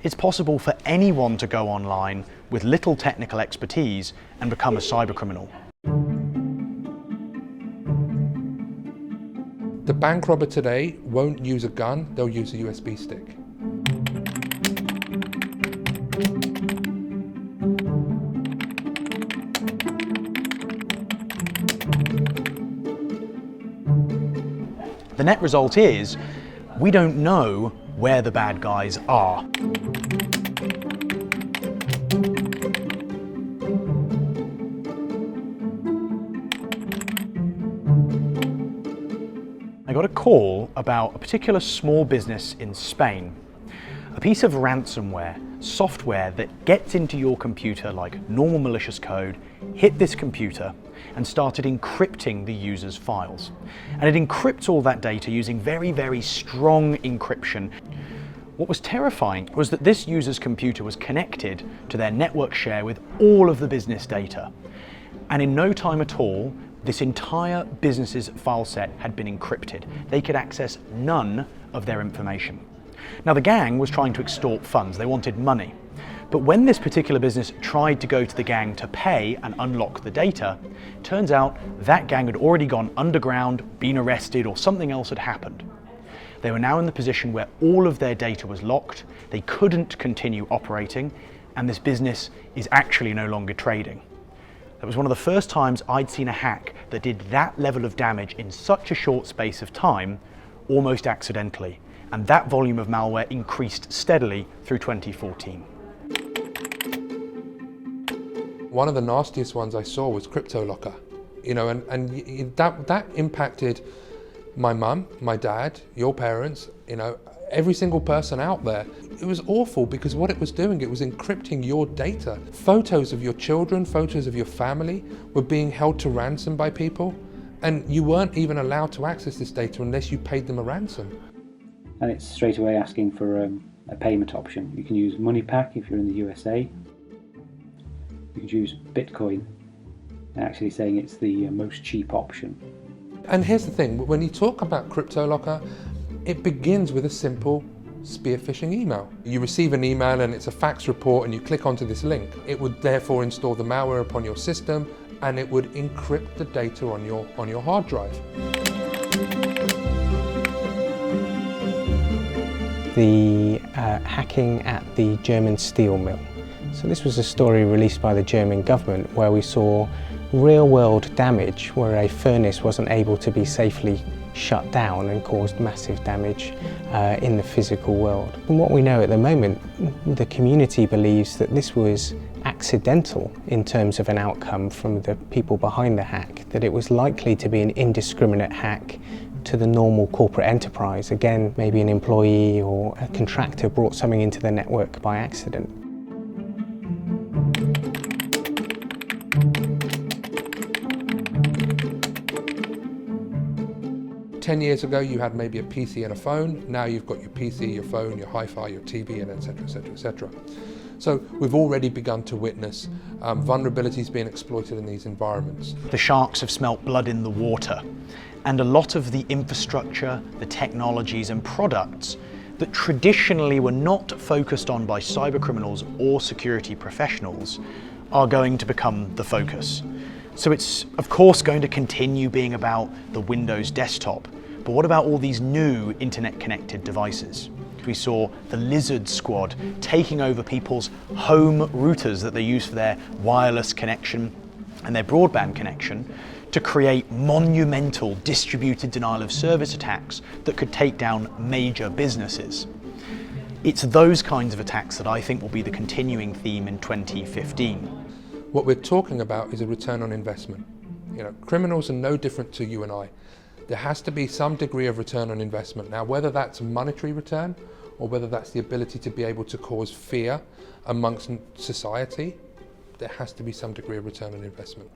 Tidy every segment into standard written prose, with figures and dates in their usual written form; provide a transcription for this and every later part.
It's possible for anyone to go online with little technical expertise and become a cybercriminal. The bank robber today won't use a gun, they'll use a USB stick. The net result is, we don't know where the bad guys are. I got a call about a particular small business in Spain. A piece of ransomware, software that gets into your computer like normal malicious code, hit this computer and started encrypting the user's files. And it encrypts all that data using very, very strong encryption. What was terrifying was that this user's computer was connected to their network share with all of the business data. And in no time at all, this entire business's file set had been encrypted. They could access none of their information. Now the gang was trying to extort funds, they wanted money. But when this particular business tried to go to the gang to pay and unlock the data, turns out that gang had already gone underground, been arrested, or something else had happened. They were now in the position where all of their data was locked, they couldn't continue operating, and this business is actually no longer trading. That was one of the first times I'd seen a hack that did that level of damage in such a short space of time, almost accidentally. And that volume of malware increased steadily through 2014. One of the nastiest ones I saw was CryptoLocker, and that impacted my mum, my dad, your parents, every single person out there. It was awful because what it was doing, it was encrypting your data. Photos of your children, photos of your family were being held to ransom by people, and you weren't even allowed to access this data unless you paid them a ransom. And it's straight away asking for a payment option. You can use MoneyPack if you're in the USA. You can choose Bitcoin, actually saying it's the most cheap option. And here's the thing, when you talk about CryptoLocker, it begins with a simple spear phishing email. You receive an email and it's a fax report and you click onto this link. It would therefore install the malware upon your system and it would encrypt the data on your hard drive. The hacking at the German steel mill. So this was a story released by the German government where we saw real-world damage where a furnace wasn't able to be safely shut down and caused massive damage in the physical world. From what we know at the moment, the community believes that this was accidental in terms of an outcome from the people behind the hack, that it was likely to be an indiscriminate hack to the normal corporate enterprise. Again, maybe an employee or a contractor brought something into the network by accident. Ten years ago, you had maybe a PC and a phone. Now you've got your PC, your phone, your hi-fi, your TV, and etc., etc., etc. So we've already begun to witness vulnerabilities being exploited in these environments. The sharks have smelt blood in the water, and a lot of the infrastructure, the technologies and products that traditionally were not focused on by cybercriminals or security professionals are going to become the focus. So it's of course going to continue being about the Windows desktop, but what about all these new internet-connected devices? We saw the Lizard Squad taking over people's home routers that they use for their wireless connection and their broadband connection to create monumental distributed denial of service attacks that could take down major businesses. It's those kinds of attacks that I think will be the continuing theme in 2015. What we're talking about is a return on investment. Criminals are no different to you and I. There has to be some degree of return on investment. Now, whether that's a monetary return or whether that's the ability to be able to cause fear amongst society, there has to be some degree of return on investment.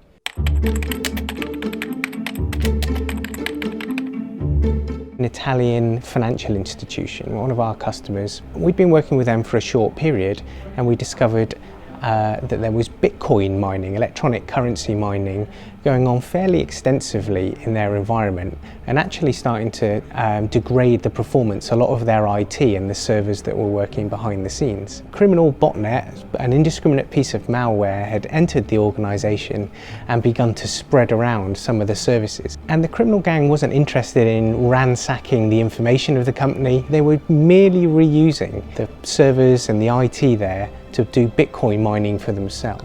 An Italian financial institution, one of our customers, we'd been working with them for a short period and we discovered that there was Bitcoin mining, electronic currency mining, going on fairly extensively in their environment and actually starting to degrade the performance, a lot of their IT and the servers that were working behind the scenes. Criminal botnet, an indiscriminate piece of malware, had entered the organisation and begun to spread around some of the services. And the criminal gang wasn't interested in ransacking the information of the company, they were merely reusing the servers and the IT there to do Bitcoin mining for themselves.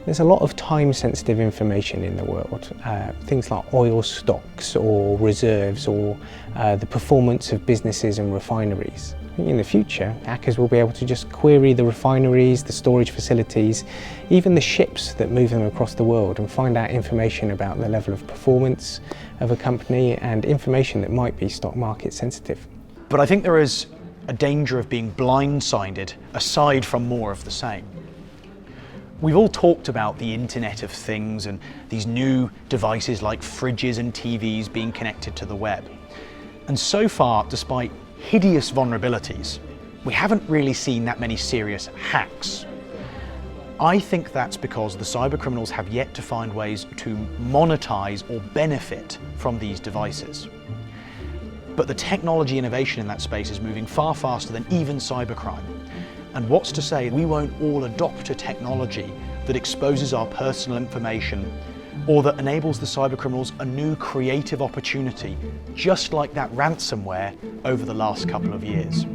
There's a lot of time-sensitive information in the world, things like oil stocks or reserves or the performance of businesses and refineries. In the future, hackers will be able to just query the refineries, the storage facilities, even the ships that move them across the world and find out information about the level of performance of a company and information that might be stock market sensitive. But I think there is a danger of being blindsided aside from more of the same. We've all talked about the Internet of Things and these new devices like fridges and TVs being connected to the web. And so far, despite hideous vulnerabilities, we haven't really seen that many serious hacks. I think that's because the cybercriminals have yet to find ways to monetize or benefit from these devices. But the technology innovation in that space is moving far faster than even cybercrime. And what's to say we won't all adopt a technology that exposes our personal information or that enables the cybercriminals a new creative opportunity, just like that ransomware over the last couple of years.